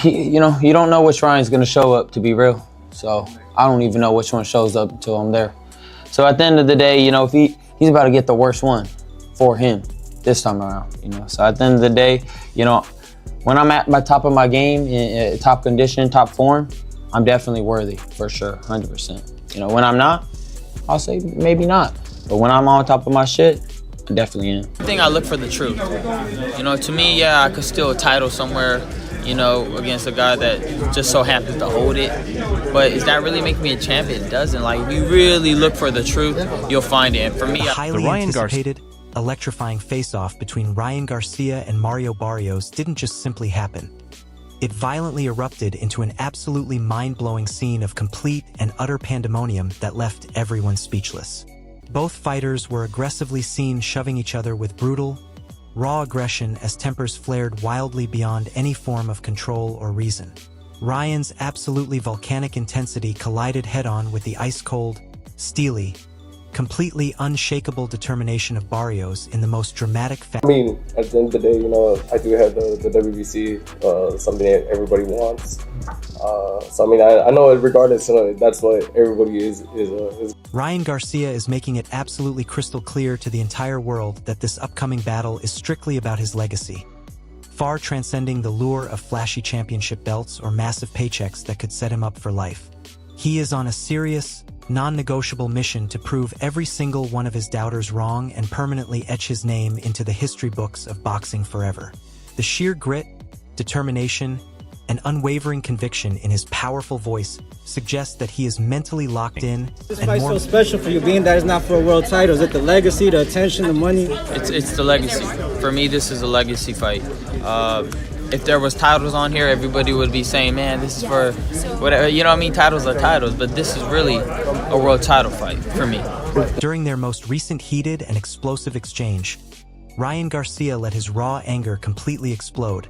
You know, you don't know which Ryan's gonna show up, to be real. So I don't even know which one shows up until I'm there. So at the end of the day, you know, if he's about to get the worst one for him this time around, you know. So at the end of the day, you know, when I'm at my top of my game, in top condition, top form, I'm definitely worthy, for sure, 100%. You know, when I'm not, I'll say maybe not. But when I'm on top of my shit, I definitely am. I think I look for the truth. You know, to me, yeah, I could steal a title somewhere, you know, against a guy that just so happens to hold it. But does that really make me a champion? It doesn't. Like, if you really look for the truth, you'll find it. And for me, the highly anticipated, electrifying face-off between Ryan Garcia and Mario Barrios didn't just simply happen. It violently erupted into an absolutely mind-blowing scene of complete and utter pandemonium that left everyone speechless. Both fighters were aggressively seen shoving each other with brutal, raw aggression as tempers flared wildly beyond any form of control or reason. Ryan's absolutely volcanic intensity collided head-on with the ice-cold, steely, completely unshakable determination of Barrios in the most dramatic fashion. I mean, at the end of the day, you know, I do have the WBC, something that everybody wants. So I mean, I know regardless, you know, that's what everybody is. Ryan Garcia is making it absolutely crystal clear to the entire world that this upcoming battle is strictly about his legacy, far transcending the lure of flashy championship belts or massive paychecks that could set him up for life. He is on a serious, non-negotiable mission to prove every single one of his doubters wrong and permanently etch his name into the history books of boxing forever. The sheer grit, determination, and unwavering conviction in his powerful voice suggests that he is mentally locked in. This fight's so special for you, being that it's not for a world title. Is it the legacy, the attention, the money? It's the legacy. For me, this is a legacy fight. If there was titles on here, everybody would be saying, man, this is for whatever. You know what I mean? Titles are titles, but this is really a world title fight for me. During their most recent heated and explosive exchange, Ryan Garcia let his raw anger completely explode,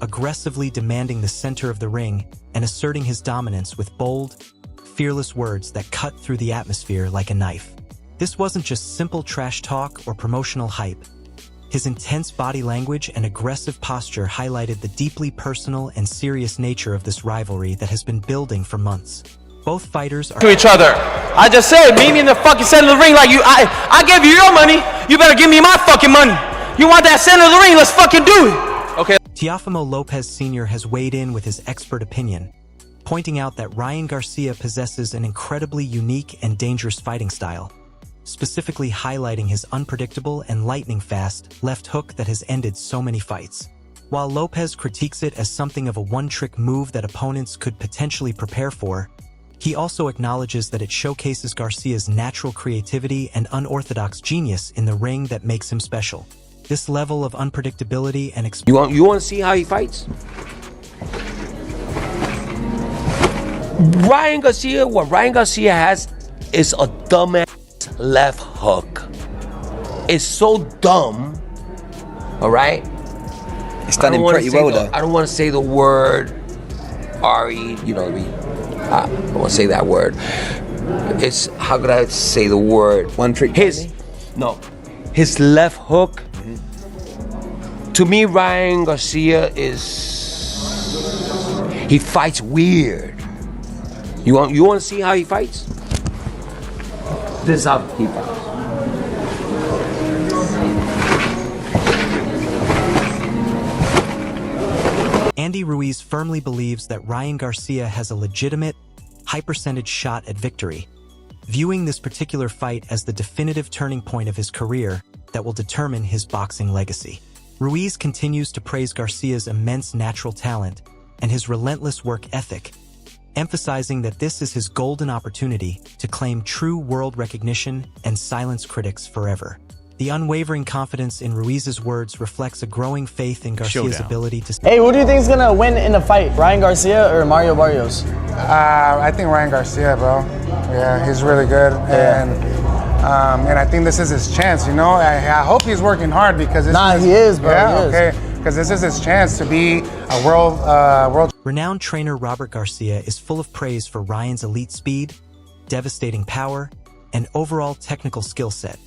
aggressively demanding the center of the ring and asserting his dominance with bold, fearless words that cut through the atmosphere like a knife. This wasn't just simple trash talk or promotional hype. His intense body language and aggressive posture highlighted the deeply personal and serious nature of this rivalry that has been building for months. Both fighters are to each other. I just said, meet me in the fucking center of the ring like you. I gave you your money. You better give me my fucking money. You want that center of the ring? Let's fucking do it. Okay. Teofimo Lopez Sr. has weighed in with his expert opinion, pointing out that Ryan Garcia possesses an incredibly unique and dangerous fighting style, specifically highlighting his unpredictable and lightning-fast left hook that has ended so many fights. While Lopez critiques it as something of a one-trick move that opponents could potentially prepare for, he also acknowledges that it showcases Garcia's natural creativity and unorthodox genius in the ring that makes him special. This level of unpredictability and You want to see how he fights? What Ryan Garcia has is a dumbass left hook. It's so dumb, all right? It's done him pretty well, though. I don't want to say the word R-E, you know, I don't want to say that word. It's, how could I say the word? One trick His left hook. To me, Ryan Garcia he fights weird. You want to see how he fights? This is how he fights. Andy Ruiz firmly believes that Ryan Garcia has a legitimate, high-percentage shot at victory, viewing this particular fight as the definitive turning point of his career that will determine his boxing legacy. Ruiz continues to praise Garcia's immense natural talent and his relentless work ethic, emphasizing that this is his golden opportunity to claim true world recognition and silence critics forever. The unwavering confidence in Ruiz's words reflects a growing faith in Garcia's ability to... Hey, who do you think is gonna win in the fight? Ryan Garcia or Mario Barrios? I think Ryan Garcia, bro. Yeah, he's really good. And I think this is his chance, you know? I hope he's working hard because he is, bro. Yeah, he is. Okay. Because this is his chance to be a world. Renowned trainer Robert Garcia is full of praise for Ryan's elite speed, devastating power, and overall technical skill set,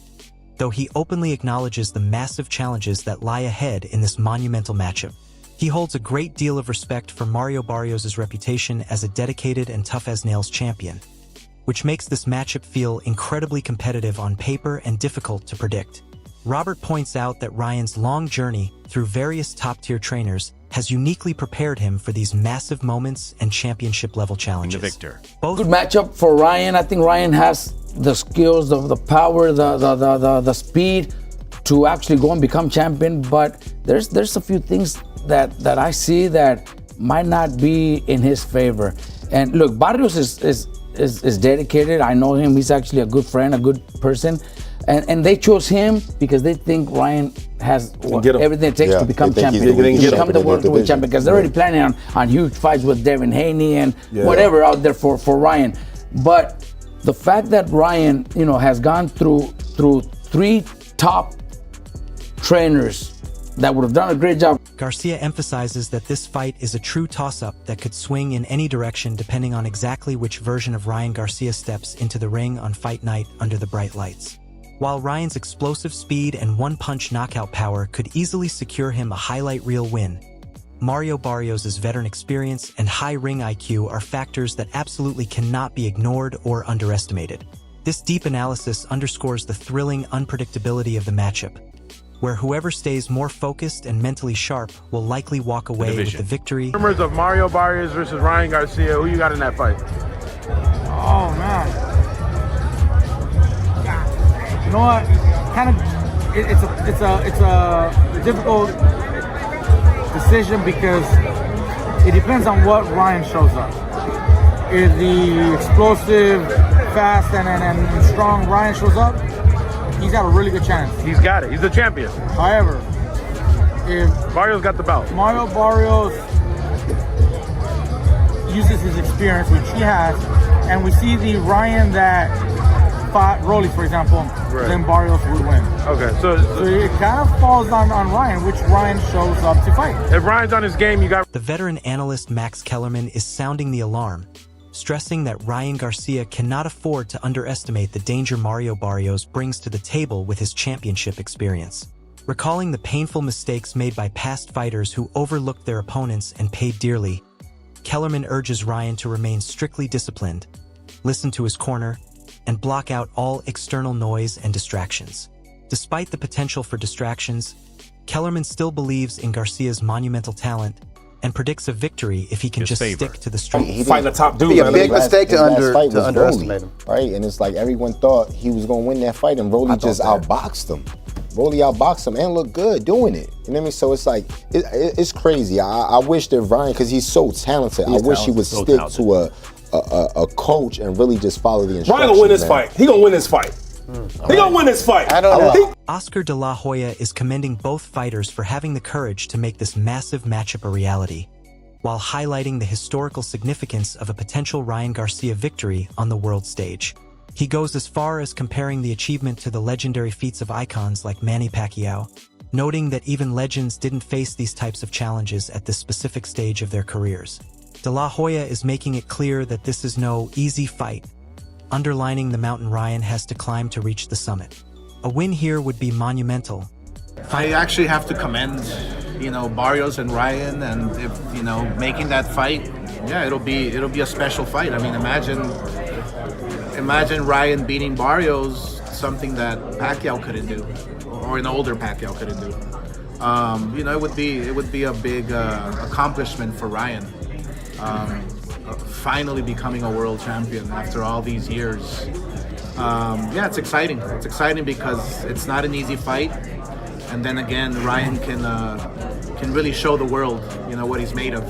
though he openly acknowledges the massive challenges that lie ahead in this monumental matchup. He holds a great deal of respect for Mario Barrios' reputation as a dedicated and tough-as-nails champion, which makes this matchup feel incredibly competitive on paper and difficult to predict. Robert points out that Ryan's long journey through various top-tier trainers has uniquely prepared him for these massive moments and championship-level challenges. Good matchup for Ryan. I think Ryan has the skills, the power, the speed to actually go and become champion. But there's a few things that I see that might not be in his favor. And look, Barrios is dedicated. I know him. He's actually a good friend, a good person. And they chose him because they think Ryan has everything it takes to become champion, to become the World Heavyweight champion, because they're already planning on huge fights with Devin Haney and whatever out there for Ryan. But the fact that Ryan, has gone through 3 top trainers that would have done a great job. Garcia emphasizes that this fight is a true toss-up that could swing in any direction depending on exactly which version of Ryan Garcia steps into the ring on fight night under the bright lights. While Ryan's explosive speed and one-punch knockout power could easily secure him a highlight reel win, Mario Barrios' veteran experience and high ring IQ are factors that absolutely cannot be ignored or underestimated. This deep analysis underscores the thrilling unpredictability of the matchup, where whoever stays more focused and mentally sharp will likely walk away with the victory. Rumors of Mario Barrios versus Ryan Garcia. Who you got in that fight? Oh man. You know what? It's a difficult decision because it depends on what Ryan shows up. If the explosive, fast, and strong Ryan shows up, he's got a really good chance. He's got it. He's the champion. However, if Barrios got the belt, Mario Barrios uses his experience, which he has, and we see the Ryan that fought Rolly, for example, then Barrios would win. Okay, so it kind of falls on Ryan, which Ryan shows up to fight. If Ryan's on his game, you got... The veteran analyst Max Kellerman is sounding the alarm, stressing that Ryan Garcia cannot afford to underestimate the danger Mario Barrios brings to the table with his championship experience. Recalling the painful mistakes made by past fighters who overlooked their opponents and paid dearly, Kellerman urges Ryan to remain strictly disciplined, listen to his corner, and block out all external noise and distractions. Despite the potential for distractions, Kellerman still believes in Garcia's monumental talent and predicts a victory if he can just stick to the straight. He fighting the top dude. It'd be a big mistake to underestimate him, right? And it's like everyone thought he was going to win that fight, and Rolly just outboxed him. Rolly outboxed him and looked good doing it. You know what I mean? So it's like, it's crazy. I wish that Ryan, because he's so talented, I wish he would stick to a coach and really just follow the instructions. Ryan gonna win this fight. He gonna win this fight. He gonna win this fight. I don't know. Oscar De La Hoya is commending both fighters for having the courage to make this massive matchup a reality, while highlighting the historical significance of a potential Ryan Garcia victory on the world stage. He goes as far as comparing the achievement to the legendary feats of icons like Manny Pacquiao, noting that even legends didn't face these types of challenges at this specific stage of their careers. De La Hoya is making it clear that this is no easy fight, underlining the mountain Ryan has to climb to reach the summit. A win here would be monumental. I actually have to commend, Barrios and Ryan, and if, making that fight, yeah, it'll be a special fight. I mean, imagine Ryan beating Barrios, something that Pacquiao couldn't do, or an older Pacquiao couldn't do. It would be a big accomplishment for Ryan. Finally becoming a world champion after all these years. It's exciting. It's exciting because it's not an easy fight, and then again, Ryan can really show the world, what he's made of.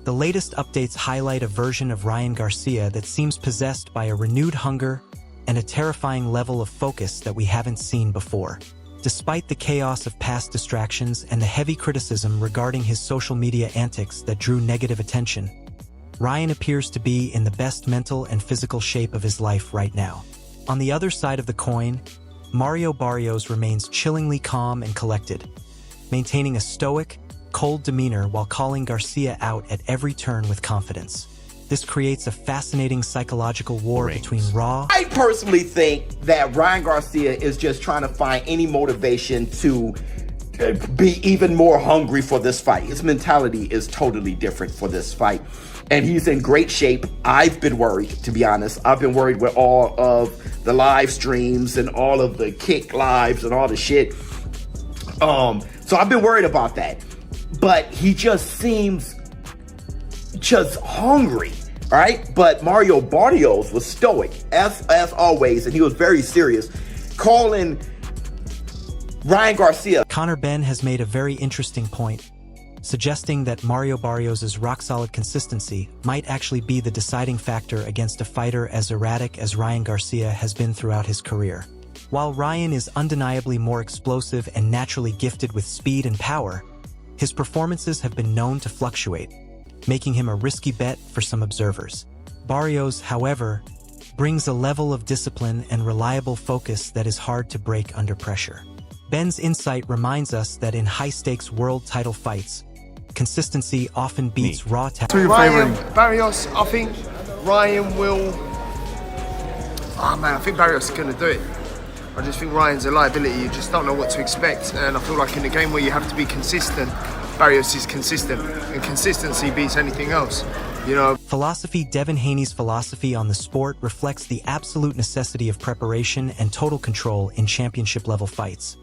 The latest updates highlight a version of Ryan Garcia that seems possessed by a renewed hunger and a terrifying level of focus that we haven't seen before. Despite the chaos of past distractions and the heavy criticism regarding his social media antics that drew negative attention, Ryan appears to be in the best mental and physical shape of his life right now. On the other side of the coin, Mario Barrios remains chillingly calm and collected, maintaining a stoic, cold demeanor while calling Garcia out at every turn with confidence. This creates a fascinating psychological war between raw... I personally think that Ryan Garcia is just trying to find any motivation to be even more hungry for this fight. His mentality is totally different for this fight. And he's in great shape. I've been worried, to be honest. I've been worried with all of the live streams and all of the kick lives and all the shit. So I've been worried about that. But he just seems just hungry, all right? But Mario Barrios was stoic, as always, and he was very serious, calling Ryan Garcia. Connor Ben has made a very interesting point, suggesting that Mario Barrios' rock-solid consistency might actually be the deciding factor against a fighter as erratic as Ryan Garcia has been throughout his career. While Ryan is undeniably more explosive and naturally gifted with speed and power, his performances have been known to fluctuate, making him a risky bet for some observers. Barrios, however, brings a level of discipline and reliable focus that is hard to break under pressure. Ben's insight reminds us that in high-stakes world title fights, consistency often beats raw talent. Barrios, I think Ryan will... Oh man, I think Barrios is going to do it. I just think Ryan's a liability. You just don't know what to expect. And I feel like in a game where you have to be consistent, Barrios is consistent. And consistency beats anything else. You know. Devin Haney's philosophy on the sport reflects the absolute necessity of preparation and total control in championship-level fights.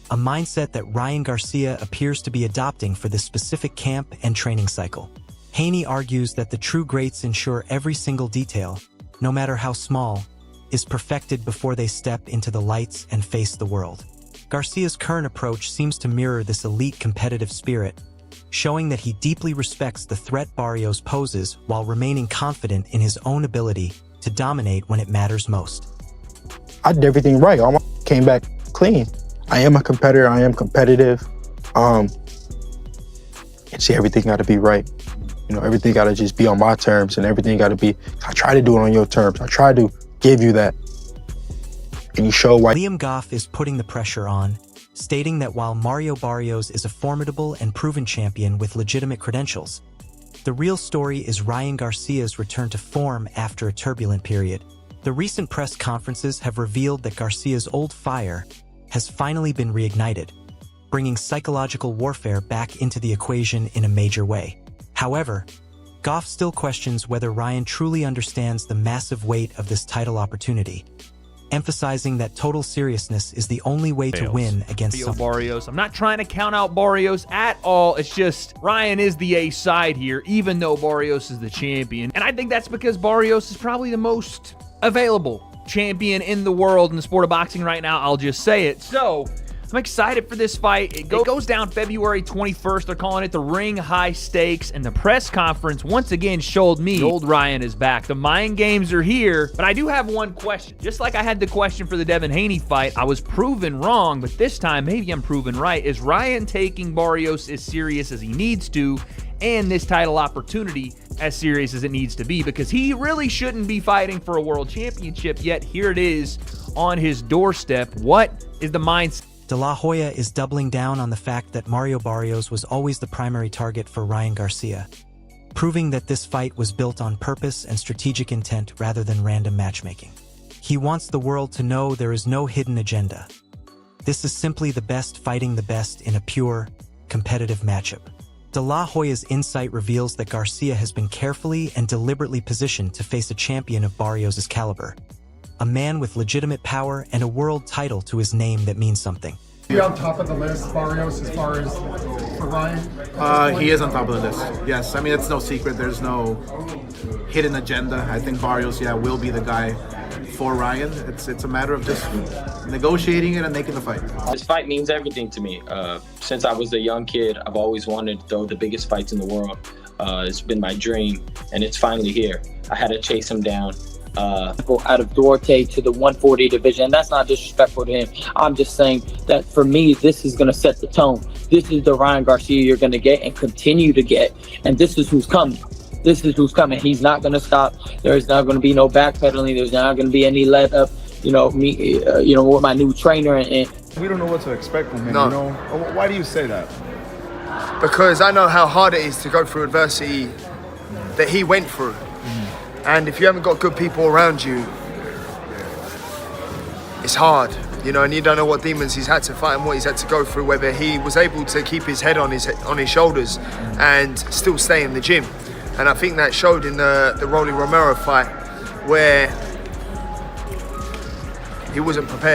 A mindset that Ryan Garcia appears to be adopting for this specific camp and training cycle. Haney argues that the true greats ensure every single detail, no matter how small, is perfected before they step into the lights and face the world. Garcia's current approach seems to mirror this elite competitive spirit, showing that he deeply respects the threat Barrios poses while remaining confident in his own ability to dominate when it matters most. I did everything right. I came back clean. I am a competitor. I am competitive. And see, everything got to be right. You know, everything got to just be on my terms, and everything got to be. I try to do it on your terms. I try to give you that, and you show why. Liam Goff is putting the pressure on, stating that while Mario Barrios is a formidable and proven champion with legitimate credentials, the real story is Ryan Garcia's return to form after a turbulent period. The recent press conferences have revealed that Garcia's old fire has finally been reignited, bringing psychological warfare back into the equation in a major way. However, Goff still questions whether Ryan truly understands the massive weight of this title opportunity, emphasizing that total seriousness is the only way to win against Barrios. I'm not trying to count out Barrios at all. It's just Ryan is the ace side here, even though Barrios is the champion. And I think that's because Barrios is probably the most available champion in the world in the sport of boxing right now. I'll just say it. So I'm excited for this fight. It goes down February 21st. They're calling it the Ring High Stakes, and the press conference once again showed me the old Ryan is back. The mind games are here, but I do have one question. Just like I had the question for the Devin Haney fight, I was proven wrong, but this time maybe I'm proven right. Is Ryan taking Barrios as serious as he needs to, and this title opportunity as serious as it needs to be? Because he really shouldn't be fighting for a world championship, yet here it is on his doorstep. What is the mindset? De La Hoya is doubling down on the fact that Mario Barrios was always the primary target for Ryan Garcia, proving that this fight was built on purpose and strategic intent rather than random matchmaking. He wants the world to know there is no hidden agenda. This is simply the best fighting the best in a pure, competitive matchup. De La Hoya's insight reveals that Garcia has been carefully and deliberately positioned to face a champion of Barrios' caliber, a man with legitimate power and a world title to his name that means something. Is he on top of the list, Barrios, as far as for Ryan? He is on top of the list, yes. I mean, it's no secret. There's no hidden agenda. I think Barrios, will be the guy for Ryan. It's a matter of just negotiating it and making the fight. This fight means everything to me. Since I was a young kid, I've always wanted to throw the biggest fights in the world. It's been my dream, and it's finally here. I had to chase him down. Out of Duarte to the 140 division, and that's not disrespectful to him. I'm just saying that for me, this is going to set the tone. This is the Ryan Garcia you're going to get and continue to get, and this is who's coming. This is who's coming. He's not going to stop. There's not going to be no backpedaling. There's not going to be any let up. With my new trainer and we don't know what to expect from him. No. Why do you say that? Because I know how hard it is to go through adversity that he went through. And if you haven't got good people around you, it's hard. You know, and you don't know what demons he's had to fight and what he's had to go through, whether he was able to keep his head on his shoulders and still stay in the gym. And I think that showed in the Rolly Romero fight, where he wasn't prepared.